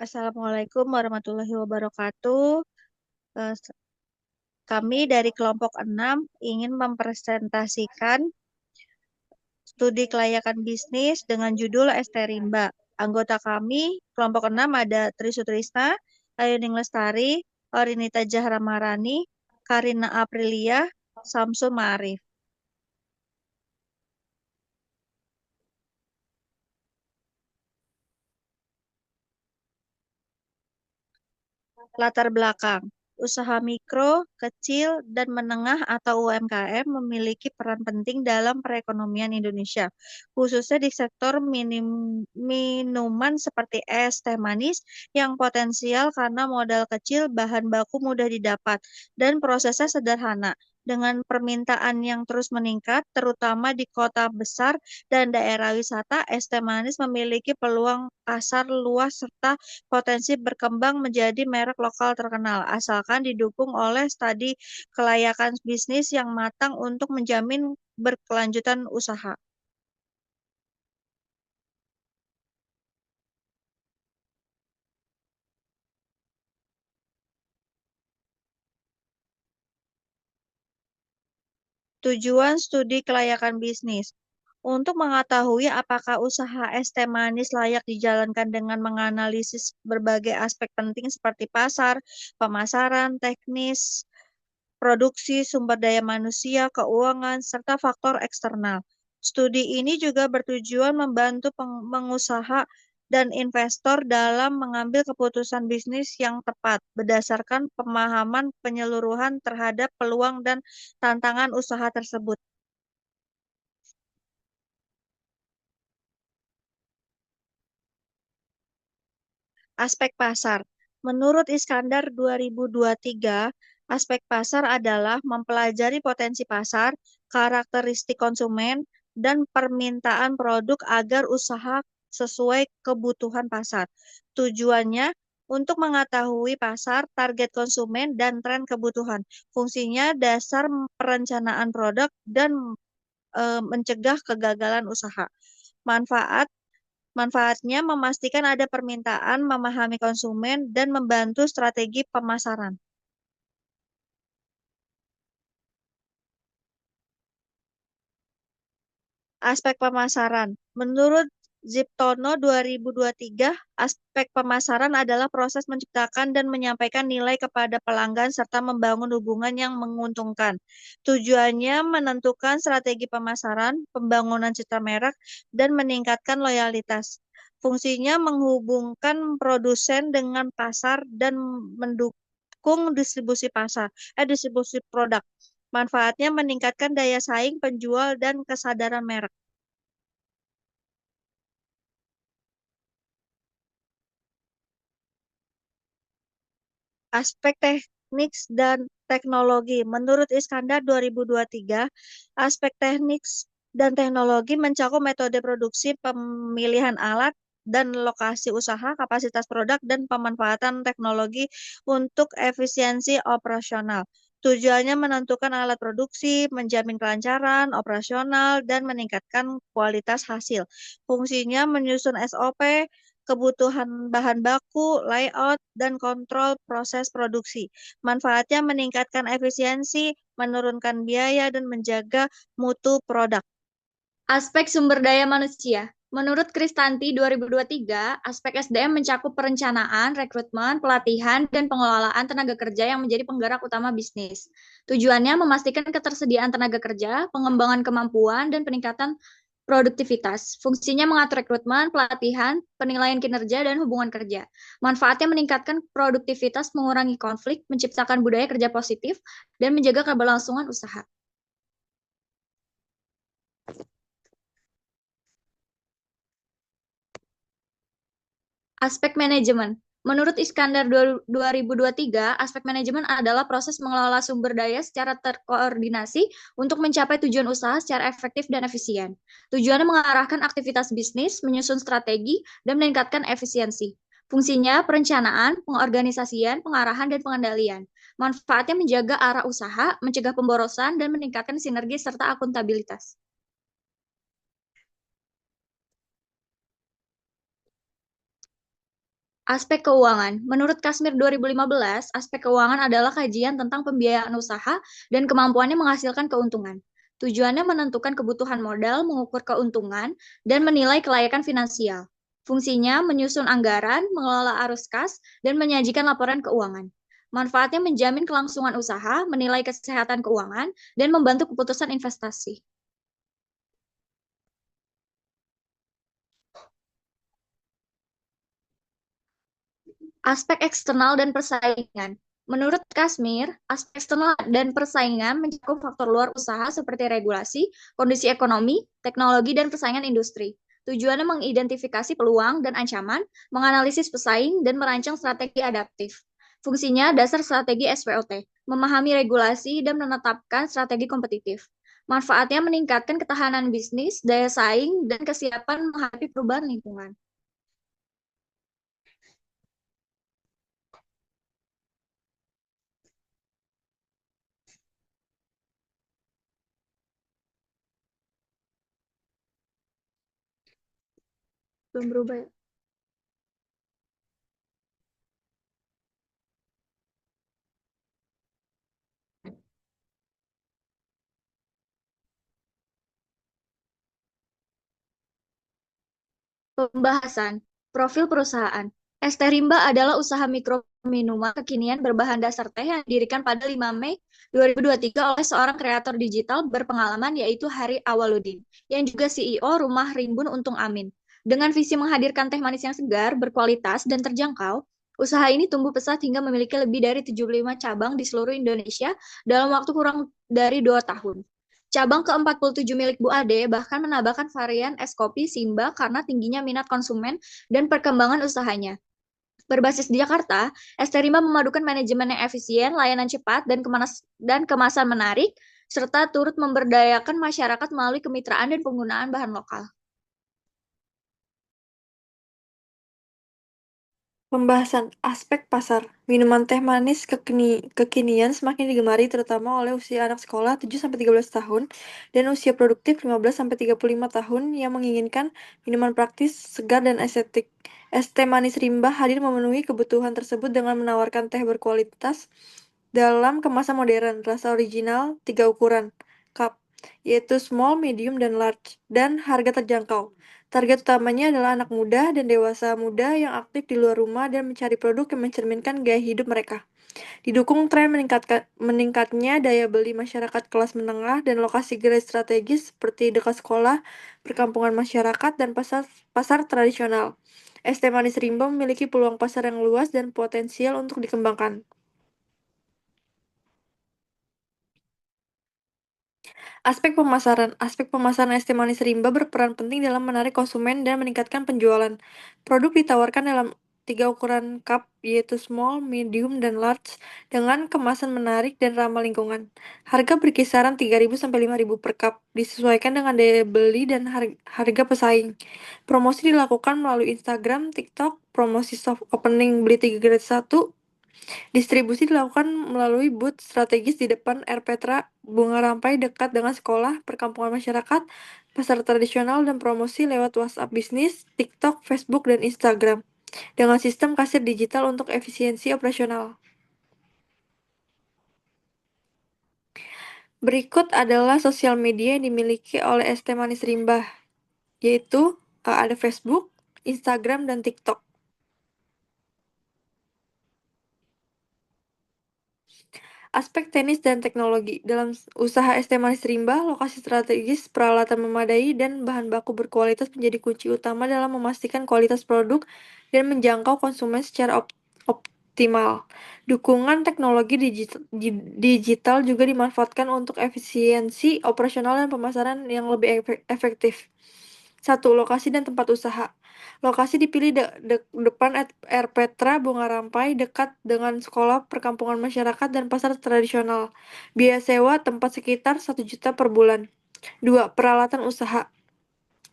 Assalamualaikum warahmatullahi wabarakatuh. Eh, s- Kami dari kelompok 6 ingin mempresentasikan studi kelayakan bisnis dengan judul ST Rimba. Anggota kami, kelompok 6 ada Trisutrisna, Ayuning Lestari, Orinita Jahra Marani, Karina Aprilia, Samsul Ma'arif. Latar belakang. Usaha mikro, kecil, dan menengah atau UMKM memiliki peran penting dalam perekonomian Indonesia, khususnya di sektor minuman seperti es, teh manis, yang potensial karena modal kecil, bahan baku mudah didapat, dan prosesnya sederhana. Dengan permintaan yang terus meningkat, terutama di kota besar dan daerah wisata, es teh manis memiliki peluang pasar luas serta potensi berkembang menjadi merek lokal terkenal, asalkan didukung oleh studi kelayakan bisnis yang matang untuk menjamin berkelanjutan usaha. Tujuan studi kelayakan bisnis untuk mengetahui apakah usaha es teh manis layak dijalankan dengan menganalisis berbagai aspek penting seperti pasar, pemasaran, teknis, produksi, sumber daya manusia, keuangan, serta faktor eksternal. Studi ini juga bertujuan membantu pengusaha dan investor dalam mengambil keputusan bisnis yang tepat berdasarkan pemahaman penyeluruhan terhadap peluang dan tantangan usaha tersebut. Aspek pasar. Menurut Iskandar 2023, aspek pasar adalah mempelajari potensi pasar, karakteristik konsumen, dan permintaan produk agar usaha sesuai kebutuhan pasar. Tujuannya untuk mengetahui pasar, target konsumen, dan tren kebutuhan. Fungsinya dasar perencanaan produk dan mencegah kegagalan usaha. Manfaat Manfaatnya memastikan ada permintaan, memahami konsumen, dan membantu strategi pemasaran. Aspek pemasaran. Menurut Ziptono 2023, aspek pemasaran adalah proses menciptakan dan menyampaikan nilai kepada pelanggan serta membangun hubungan yang menguntungkan. Tujuannya menentukan strategi pemasaran, pembangunan citra merek, dan meningkatkan loyalitas. Fungsinya menghubungkan produsen dengan pasar dan mendukung distribusi produk. Manfaatnya meningkatkan daya saing penjual dan kesadaran merek. Aspek teknik dan teknologi. Menurut Iskandar 2023, aspek teknik dan teknologi mencakup metode produksi, pemilihan alat, dan lokasi usaha, kapasitas produk, dan pemanfaatan teknologi untuk efisiensi operasional. Tujuannya menentukan alat produksi, menjamin kelancaran operasional, dan meningkatkan kualitas hasil. Fungsinya menyusun SOP, kebutuhan bahan baku, layout, dan kontrol proses produksi. Manfaatnya meningkatkan efisiensi, menurunkan biaya, dan menjaga mutu produk. Aspek sumber daya manusia. Menurut Kristanti 2023, aspek SDM mencakup perencanaan, rekrutmen, pelatihan, dan pengelolaan tenaga kerja yang menjadi penggerak utama bisnis. Tujuannya memastikan ketersediaan tenaga kerja, pengembangan kemampuan, dan peningkatan produktivitas. Fungsinya mengatur rekrutmen, pelatihan, penilaian kinerja, dan hubungan kerja. Manfaatnya meningkatkan produktivitas, mengurangi konflik, menciptakan budaya kerja positif, dan menjaga keberlangsungan usaha. Aspek manajemen. Menurut Iskandar 2023, aspek manajemen adalah proses mengelola sumber daya secara terkoordinasi untuk mencapai tujuan usaha secara efektif dan efisien. Tujuannya mengarahkan aktivitas bisnis, menyusun strategi, dan meningkatkan efisiensi. Fungsinya perencanaan, pengorganisasian, pengarahan, dan pengendalian. Manfaatnya menjaga arah usaha, mencegah pemborosan, dan meningkatkan sinergi serta akuntabilitas. Aspek keuangan. Menurut Kasmir 2015, aspek keuangan adalah kajian tentang pembiayaan usaha dan kemampuannya menghasilkan keuntungan. Tujuannya menentukan kebutuhan modal, mengukur keuntungan, dan menilai kelayakan finansial. Fungsinya menyusun anggaran, mengelola arus kas, dan menyajikan laporan keuangan. Manfaatnya menjamin kelangsungan usaha, menilai kesehatan keuangan, dan membantu keputusan investasi. Aspek eksternal dan persaingan. Menurut Kasmir, aspek eksternal dan persaingan mencakup faktor luar usaha seperti regulasi, kondisi ekonomi, teknologi, dan persaingan industri. Tujuannya mengidentifikasi peluang dan ancaman, menganalisis pesaing, dan merancang strategi adaptif. Fungsinya dasar strategi SWOT, memahami regulasi dan menetapkan strategi kompetitif. Manfaatnya meningkatkan ketahanan bisnis, daya saing, dan kesiapan menghadapi perubahan lingkungan. Belum berubah ya? Pembahasan profil perusahaan. Es Teh Rimba adalah usaha mikro minuman kekinian berbahan dasar teh yang didirikan pada 5 Mei 2023 oleh seorang kreator digital berpengalaman yaitu Hari Awaludin, yang juga CEO Rumah Rimbun Untung Amin. Dengan visi menghadirkan teh manis yang segar, berkualitas, dan terjangkau, usaha ini tumbuh pesat hingga memiliki lebih dari 75 cabang di seluruh Indonesia dalam waktu kurang dari 2 tahun. Cabang ke-47 milik Bu Ade bahkan menambahkan varian es kopi Simba karena tingginya minat konsumen dan perkembangan usahanya. Berbasis di Jakarta, Es Terima memadukan manajemen yang efisien, layanan cepat, dan kemasan menarik, serta turut memberdayakan masyarakat melalui kemitraan dan penggunaan bahan lokal. Pembahasan aspek pasar. Minuman teh manis kekinian semakin digemari terutama oleh usia anak sekolah 7-13 tahun dan usia produktif 15-35 tahun yang menginginkan minuman praktis, segar, dan estetik. Es teh manis Rimba hadir memenuhi kebutuhan tersebut dengan menawarkan teh berkualitas dalam kemasan modern, rasa original, 3 ukuran cup, yaitu small, medium, dan large, dan harga terjangkau. Target utamanya adalah anak muda dan dewasa muda yang aktif di luar rumah dan mencari produk yang mencerminkan gaya hidup mereka. Didukung tren meningkatnya daya beli masyarakat kelas menengah dan lokasi gerai strategis seperti dekat sekolah, perkampungan masyarakat, dan pasar tradisional. Es teh manis Rimba memiliki peluang pasar yang luas dan potensial untuk dikembangkan. Aspek pemasaran es teh manis Rimba berperan penting dalam menarik konsumen dan meningkatkan penjualan. Produk ditawarkan dalam 3 ukuran cup, yaitu small, medium, dan large, dengan kemasan menarik dan ramah lingkungan. Harga berkisaran 3.000 sampai 5.000 per cup, disesuaikan dengan daya beli dan harga pesaing. Promosi dilakukan melalui Instagram, TikTok, promosi soft opening beli 3 gratis 1. Distribusi dilakukan melalui booth strategis di depan Air Petra, Bunga Rampai dekat dengan sekolah, perkampungan masyarakat, pasar tradisional, dan promosi lewat WhatsApp bisnis, TikTok, Facebook, dan Instagram, dengan sistem kasir digital untuk efisiensi operasional. Berikut adalah sosial media yang dimiliki oleh Es Teh Manis Rimba, yaitu ada Facebook, Instagram, dan TikTok. Aspek teknis dan teknologi. Dalam usaha es teh manis Rimba, lokasi strategis, peralatan memadai, dan bahan baku berkualitas menjadi kunci utama dalam memastikan kualitas produk dan menjangkau konsumen secara optimal. Dukungan teknologi digital juga dimanfaatkan untuk efisiensi operasional dan pemasaran yang lebih efektif. 1. Lokasi dan tempat usaha. Lokasi dipilih depan Air Petra, Bunga Rampai, dekat dengan sekolah, perkampungan masyarakat, dan pasar tradisional. Biaya sewa tempat sekitar 1 juta per bulan. 2. Peralatan usaha.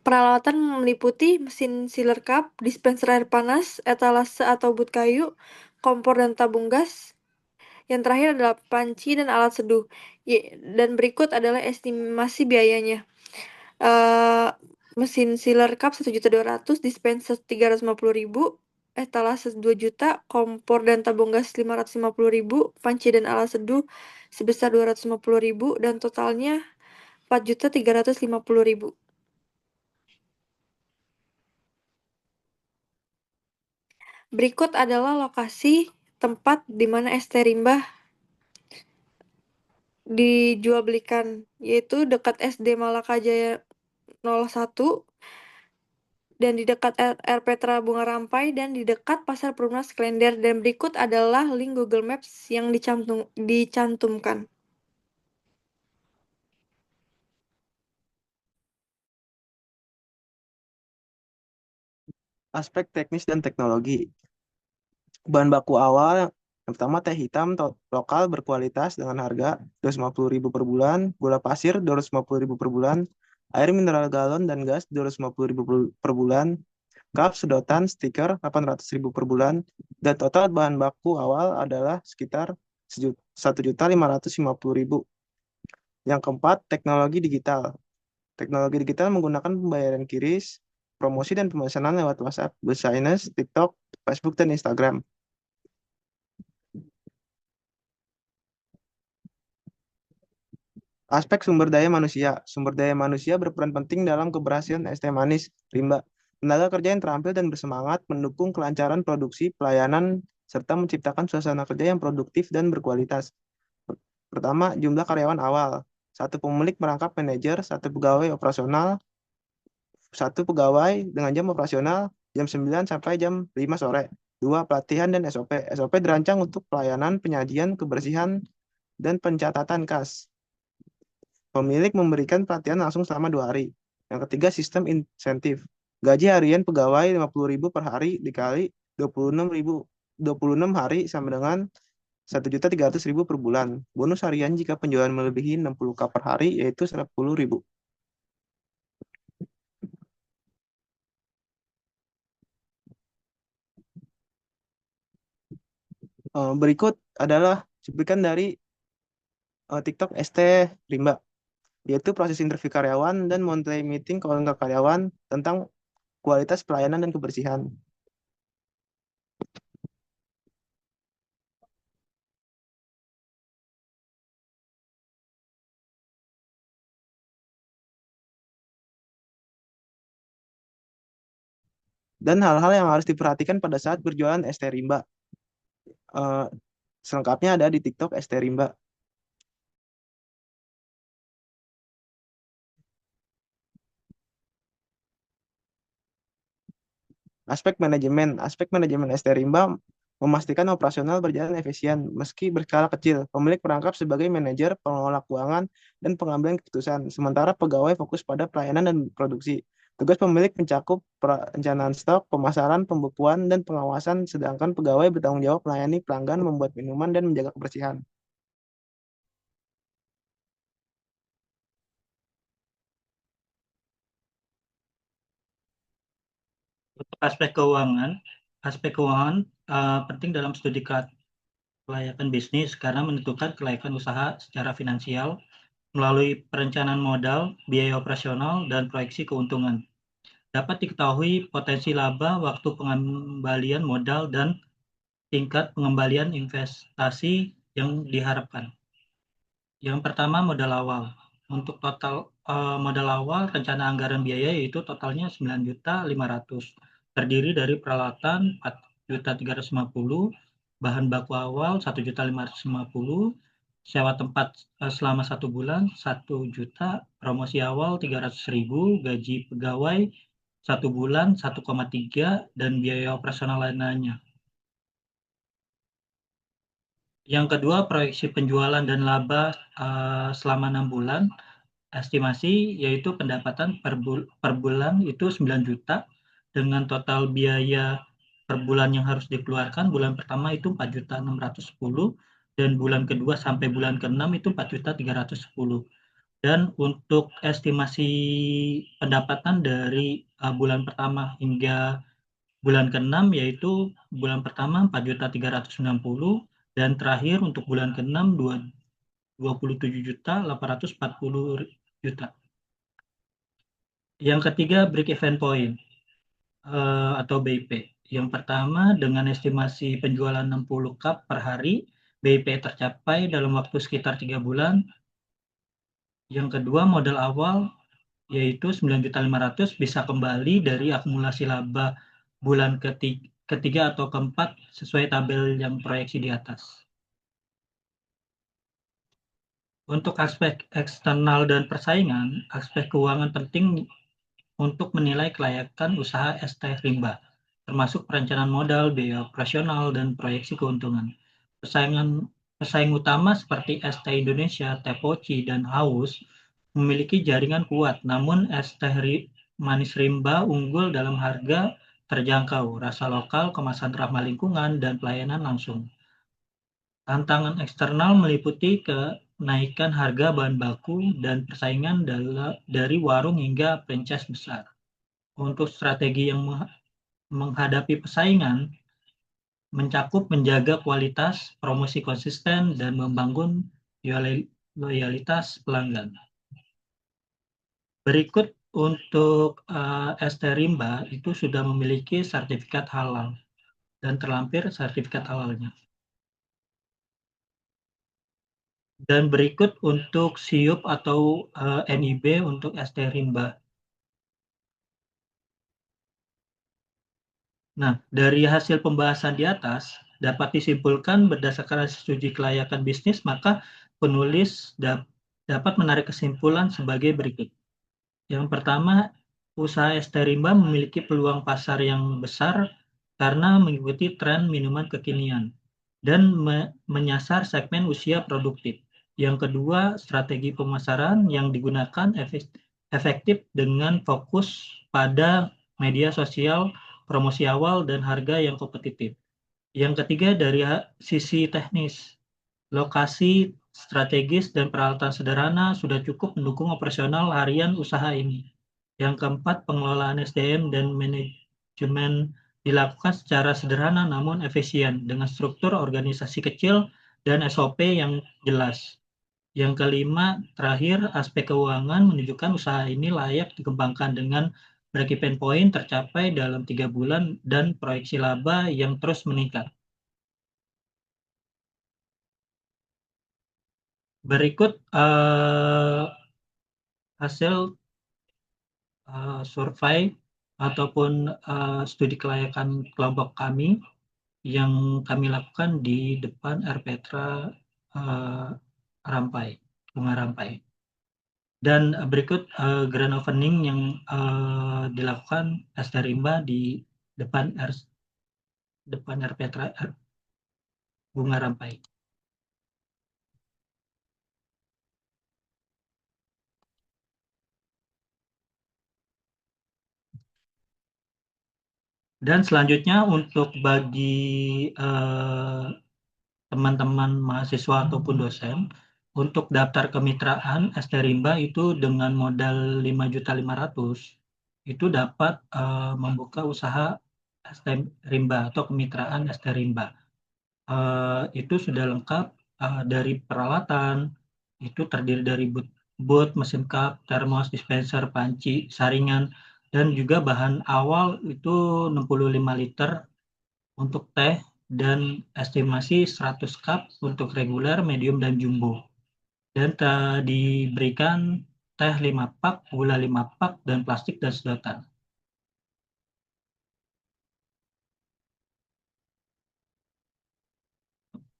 Peralatan meliputi mesin sealer cup, dispenser air panas, etalase atau but kayu, kompor dan tabung gas. Yang terakhir adalah panci dan alat seduh. Dan berikut adalah estimasi biayanya. Uh, Mesin sealer cup 1.200.000, dispenser 350.000, etalase 2 juta, kompor dan tabung gas 550.000, panci dan alat seduh sebesar 250.000, dan totalnya 4.350.000. Berikut adalah lokasi tempat di mana ST Rimba dijual belikan, yaitu dekat SD Malaka Jaya 01, dan di dekat R Petra Bunga Rampai, dan di dekat Pasar Perumnas Klender. Dan berikut adalah link Google Maps yang dicantumkan. Aspek teknis dan teknologi. Bahan baku awal yang pertama teh hitam lokal berkualitas dengan harga 250.000 per bulan, gula pasir 250.000 per bulan, air mineral galon dan gas 250.000 per bulan, cup sedotan stiker 800.000 per bulan, dan total bahan baku awal adalah sekitar 1.550.000. Yang keempat, teknologi digital. Teknologi digital menggunakan pembayaran QRIS, promosi dan pemesanan lewat WhatsApp, Business, TikTok, Facebook, dan Instagram. Aspek sumber daya manusia. Sumber daya manusia berperan penting dalam keberhasilan ST Manis Rimba. Tenaga kerja yang terampil dan bersemangat mendukung kelancaran produksi, pelayanan, serta menciptakan suasana kerja yang produktif dan berkualitas. Pertama, jumlah karyawan awal. Satu pemilik merangkap manajer, satu pegawai operasional, satu pegawai dengan jam operasional jam 9 sampai jam 5 sore. Dua, pelatihan dan SOP. SOP dirancang untuk pelayanan, penyajian, kebersihan, dan pencatatan kas. Pemilik memberikan pelatihan langsung selama 2 hari. Yang ketiga, sistem insentif. Gaji harian pegawai 50.000 per hari dikali 26 hari sama dengan 1.300.000 per bulan. Bonus harian jika penjualan melebihi 60K per hari yaitu 10.000. Berikut adalah cuplikan dari TikTok ST Rimba, yaitu proses interview karyawan dan monthly meeting ke karyawan tentang kualitas pelayanan dan kebersihan. Dan hal-hal yang harus diperhatikan pada saat berjualan ST Rimba. Selengkapnya ada di TikTok ST Rimba. Aspek manajemen ST Rimba memastikan operasional berjalan efisien meski berskala kecil. Pemilik merangkap sebagai manajer, pengelola keuangan, dan pengambilan keputusan, sementara pegawai fokus pada pelayanan dan produksi. Tugas pemilik mencakup perencanaan stok, pemasaran, pembukuan, dan pengawasan, sedangkan pegawai bertanggung jawab melayani pelanggan, membuat minuman, dan menjaga kebersihan. Untuk aspek keuangan penting dalam studi kelayakan bisnis karena menentukan kelayakan usaha secara finansial melalui perencanaan modal, biaya operasional, dan proyeksi keuntungan. Dapat diketahui potensi laba, waktu pengembalian modal, dan tingkat pengembalian investasi yang diharapkan. Yang pertama, modal awal. Untuk total modal awal, rencana anggaran biaya yaitu totalnya 9.500.000. Terdiri dari peralatan 4.350.000, bahan baku awal 1.550.000, sewa tempat selama 1 bulan 1 juta, promosi awal 300.000, gaji pegawai 1 bulan 1,3, dan biaya operasional lainnya. Yang kedua, proyeksi penjualan dan laba selama 6 bulan. Estimasi yaitu pendapatan per bulan itu 9 juta dengan total biaya per bulan yang harus dikeluarkan. Bulan pertama itu 4.610.000 dan bulan kedua sampai bulan ke-6 itu 4.310.000. Dan untuk estimasi pendapatan dari bulan pertama hingga bulan ke-6 yaitu bulan pertama 4.390.000 dan terakhir untuk bulan ke-6 27.840.000. Yang ketiga, break even point atau BIP. Yang pertama, dengan estimasi penjualan 60 cup per hari, BIP tercapai dalam waktu sekitar 3 bulan. Yang kedua, modal awal yaitu 9.500.000 bisa kembali dari akumulasi laba bulan ketiga atau keempat sesuai tabel yang proyeksi di atas. Untuk aspek eksternal dan persaingan, aspek keuangan penting untuk menilai kelayakan usaha ST Rimba, termasuk perencanaan modal, biaya operasional, dan proyeksi keuntungan. Pesaing utama seperti ST Indonesia, Tepoci, dan Haus memiliki jaringan kuat, namun ST Manis Rimba unggul dalam harga terjangkau, rasa lokal, kemasan ramah lingkungan, dan pelayanan langsung. Tantangan eksternal meliputi kenaikan harga bahan baku dan persaingan dari warung hingga franchise besar. Untuk strategi yang menghadapi persaingan, mencakup menjaga kualitas, promosi konsisten, dan membangun loyalitas pelanggan. Berikut untuk ST Rimba itu sudah memiliki sertifikat halal dan terlampir sertifikat halalnya. Dan berikut untuk SIUP atau NIB untuk ST Rimba. Nah, dari hasil pembahasan di atas, dapat disimpulkan berdasarkan hasil uji kelayakan bisnis, maka penulis dapat menarik kesimpulan sebagai berikut. Yang pertama, usaha ST Rimba memiliki peluang pasar yang besar karena mengikuti tren minuman kekinian dan menyasar segmen usia produktif. Yang kedua, strategi pemasaran yang digunakan efektif dengan fokus pada media sosial, promosi awal, dan harga yang kompetitif. Yang ketiga, dari sisi teknis, lokasi strategis dan peralatan sederhana sudah cukup mendukung operasional harian usaha ini. Yang keempat, pengelolaan SDM dan manajemen dilakukan secara sederhana namun efisien dengan struktur organisasi kecil dan SOP yang jelas. Yang kelima, terakhir, aspek keuangan menunjukkan usaha ini layak dikembangkan dengan break-even point tercapai dalam 3 bulan dan proyeksi laba yang terus meningkat. Berikut hasil survei ataupun studi kelayakan kelompok kami yang kami lakukan di depan RPetra Rampai, Bunga Rampai. Dan berikut grand opening yang dilakukan ST Rimba di depan RPetra Bunga Rampai. Dan selanjutnya untuk bagi teman-teman mahasiswa ataupun dosen, untuk daftar kemitraan ST Rimba itu dengan modal 5.500.000 itu dapat membuka usaha ST Rimba atau kemitraan ST Rimba. Itu sudah lengkap dari peralatan, itu terdiri dari boot, mesin cup, termos, dispenser, panci, saringan, dan juga bahan awal itu 65 liter untuk teh dan estimasi 100 cup untuk reguler, medium, dan jumbo. Dan diberikan teh 5 pak, gula 5 pak, dan plastik dan sedotan.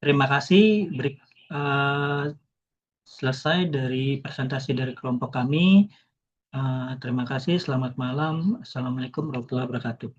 Terima kasih. Selesai dari presentasi dari kelompok kami. Terima kasih. Selamat malam. Assalamualaikum warahmatullahi wabarakatuh.